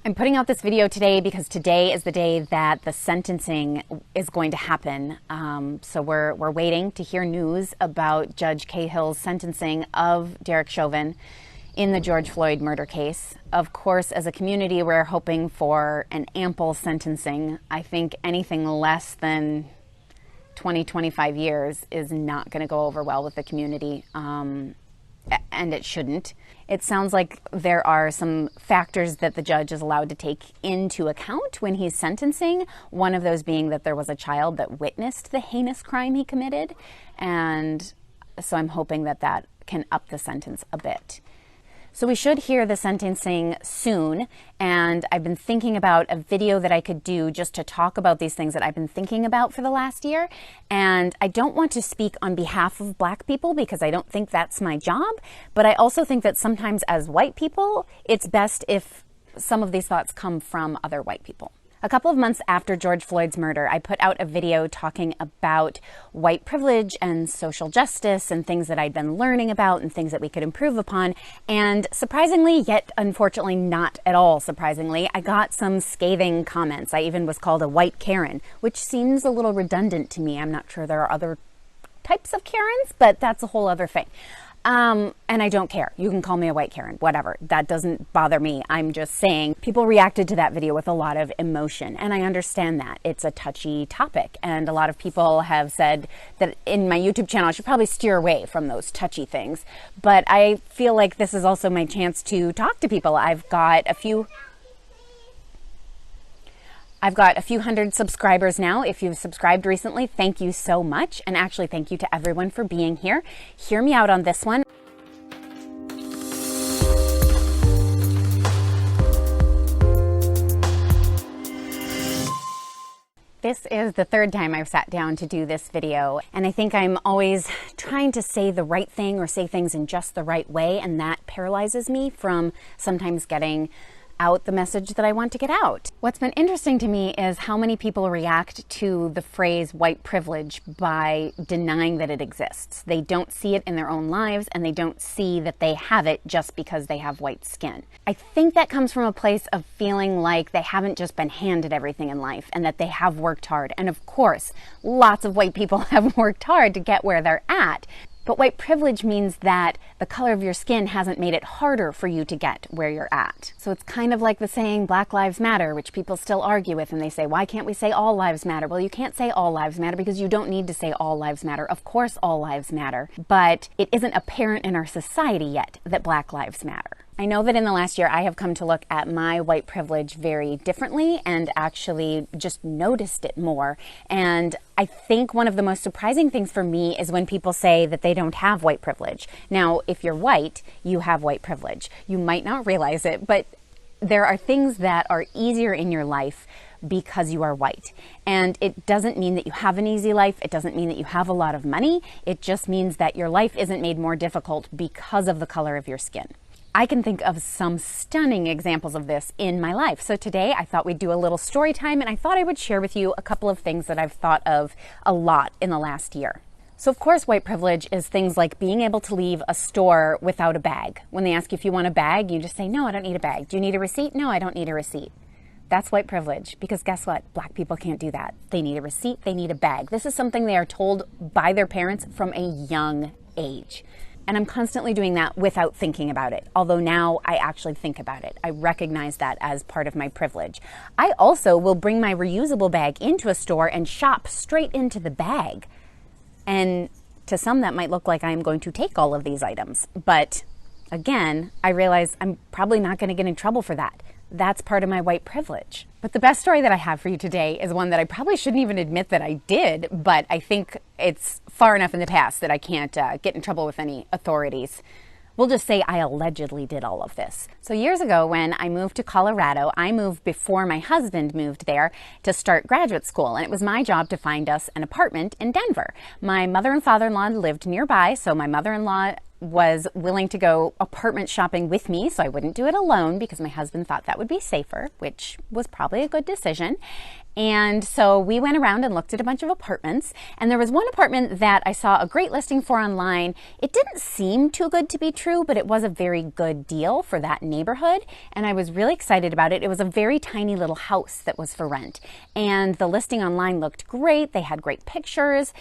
I'm putting out this video today because today is the day that the sentencing is going to happen. So we're waiting to hear news about Judge Cahill's sentencing of Derek Chauvin in the George Floyd murder case. Of course, as a community, we're hoping for an ample sentencing. I think anything less than 20, 25 years is not going to go over well with the community. And it shouldn't. It sounds like there are some factors that the judge is allowed to take into account when he's sentencing. One of those being that there was a child that witnessed the heinous crime he committed. And so I'm hoping that that can up the sentence a bit. So we should hear the sentencing soon, and I've been thinking about a video that I could do just to talk about these things that I've been thinking about for the last year. And I don't want to speak on behalf of Black people because I don't think that's my job, but I also think that sometimes as white people, it's best if some of these thoughts come from other white people. A couple of months after George Floyd's murder, I put out a video talking about white privilege and social justice and things that I'd been learning about and things that we could improve upon. And surprisingly, yet unfortunately not at all surprisingly, I got some scathing comments. I even was called a white Karen, which seems a little redundant to me. I'm not sure there are other types of Karens, but that's a whole other thing. And I don't care. You can call me a white Karen, whatever. That doesn't bother me. I'm just saying people reacted to that video with a lot of emotion, and I understand that. It's a touchy topic, and a lot of people have said that in my YouTube channel I should probably steer away from those touchy things. But I feel like this is also my chance to talk to people. I've got a few hundred subscribers now. If you've subscribed recently, thank you so much. And actually, thank you to everyone for being here. Hear me out on this one. This is the third time I've sat down to do this video, and I think I'm always trying to say the right thing or say things in just the right way, and that paralyzes me from sometimes getting out the message that I want to get out. What's been interesting to me is how many people react to the phrase white privilege by denying that it exists. They don't see it in their own lives, and they don't see that they have it just because they have white skin. I think that comes from a place of feeling like they haven't just been handed everything in life and that they have worked hard. And of course, lots of white people have worked hard to get where they're at. But white privilege means that the color of your skin hasn't made it harder for you to get where you're at. So it's kind of like the saying Black Lives Matter, which people still argue with, and they say, why can't we say all lives matter? Well, you can't say all lives matter because you don't need to say all lives matter. Of course all lives matter, but it isn't apparent in our society yet that Black lives matter. I know that in the last year I have come to look at my white privilege very differently and actually just noticed it more. And I think one of the most surprising things for me is when people say that they don't have white privilege. Now, if you're white, you have white privilege. You might not realize it, but there are things that are easier in your life because you are white. And it doesn't mean that you have an easy life. It doesn't mean that you have a lot of money. It just means that your life isn't made more difficult because of the color of your skin. I can think of some stunning examples of this in my life. So today I thought we'd do a little story time, and I thought I would share with you a couple of things that I've thought of a lot in the last year. So of course, white privilege is things like being able to leave a store without a bag. When they ask you if you want a bag, you just say, no, I don't need a bag. Do you need a receipt? No, I don't need a receipt. That's white privilege, because guess what? Black people can't do that. They need a receipt, they need a bag. This is something they are told by their parents from a young age. And I'm constantly doing that without thinking about it. Although now I actually think about it. I recognize that as part of my privilege. I also will bring my reusable bag into a store and shop straight into the bag. And to some that might look like I'm going to take all of these items. But again, I realize I'm probably not going to get in trouble for that. That's part of my white privilege. But the best story that I have for you today is one that I probably shouldn't even admit that I did, but I think it's far enough in the past that I can't get in trouble with any authorities. We'll just say I allegedly did all of this. So years ago when I moved to Colorado, I moved before my husband moved there to start graduate school, and it was my job to find us an apartment in Denver. My mother and father-in-law lived nearby, so my mother-in-law was willing to go apartment shopping with me, so I wouldn't do it alone because my husband thought that would be safer, which was probably a good decision. And so we went around and looked at a bunch of apartments, and there was one apartment that I saw a great listing for online. It didn't seem too good to be true, but it was a very good deal for that neighborhood, and I was really excited about it. It was a very tiny little house that was for rent, and the listing online looked great. They had great pictures.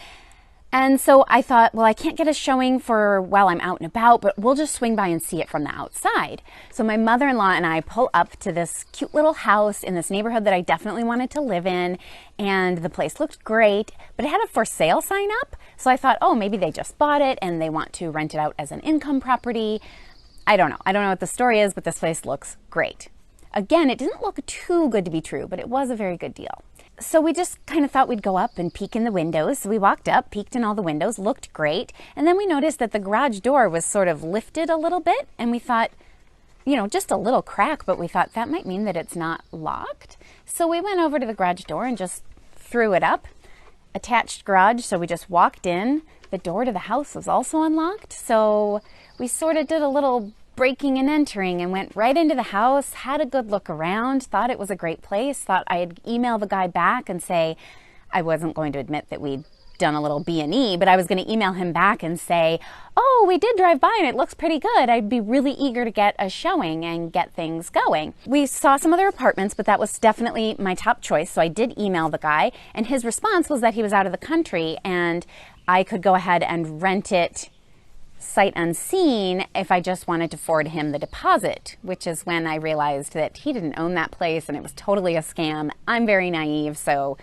And so I thought, well, I can't get a showing for while I'm out and about, but we'll just swing by and see it from the outside. So my mother-in-law and I pull up to this cute little house in this neighborhood that I definitely wanted to live in. And the place looked great, but it had a for sale sign up. So I thought, oh, maybe they just bought it and they want to rent it out as an income property. I don't know. I don't know what the story is, but this place looks great. Again, it didn't look too good to be true, but it was a very good deal. So we just kind of thought we'd go up and peek in the windows. So we walked up, peeked in all the windows, looked great. And then we noticed that the garage door was sort of lifted a little bit. And we thought, you know, just a little crack, but we thought that might mean that it's not locked. So we went over to the garage door and just threw it up. Attached garage, so we just walked in. The door to the house was also unlocked. So we sort of did a little breaking and entering and went right into the house, had a good look around, thought it was a great place, thought I'd email the guy back and say, I wasn't going to admit that we'd done a little B&E, but I was going to email him back and say, oh, we did drive by and it looks pretty good. I'd be really eager to get a showing and get things going. We saw some other apartments, but that was definitely my top choice. So I did email the guy, and his response was that he was out of the country and I could go ahead and rent it sight unseen if I just wanted to forward him the deposit, which is when I realized that he didn't own that place and it was totally a scam. I'm very naive, so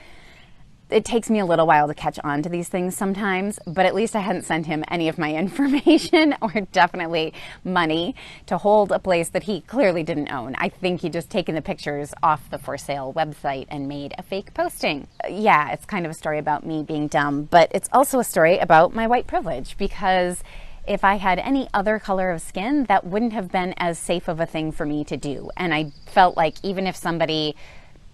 it takes me a little while to catch on to these things sometimes, but at least I hadn't sent him any of my information or definitely money to hold a place that he clearly didn't own. I think he just taken the pictures off the for sale website and made a fake posting. Yeah, it's kind of a story about me being dumb, but it's also a story about my white privilege, because if I had any other color of skin, that wouldn't have been as safe of a thing for me to do. And I felt like even if somebody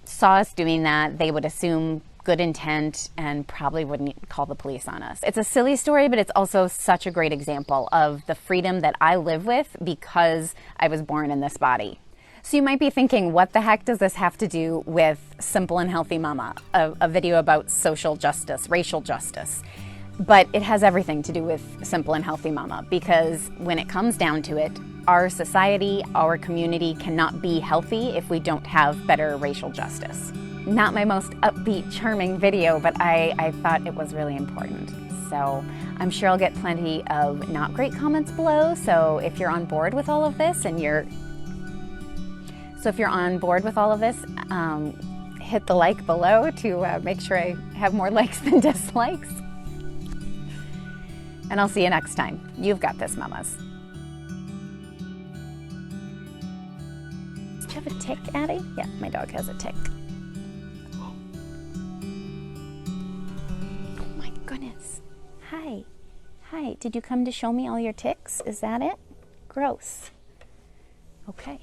saw us doing that, they would assume good intent and probably wouldn't call the police on us. It's a silly story, but it's also such a great example of the freedom that I live with because I was born in this body. So you might be thinking, what the heck does this have to do with Simple and Healthy Mama, a video about social justice, racial justice? But it has everything to do with Simple and Healthy Mama, because when it comes down to it, our society, our community cannot be healthy if we don't have better racial justice. Not my most upbeat, charming video, but I thought it was really important. So I'm sure I'll get plenty of not great comments below. So if you're on board with all of this hit the like below to make sure I have more likes than dislikes. And I'll see you next time. You've got this, mamas. Do you have a tick, Addie? Yeah, my dog has a tick. Oh my goodness. Hi. Hi. Did you come to show me all your ticks? Is that it? Gross. Okay.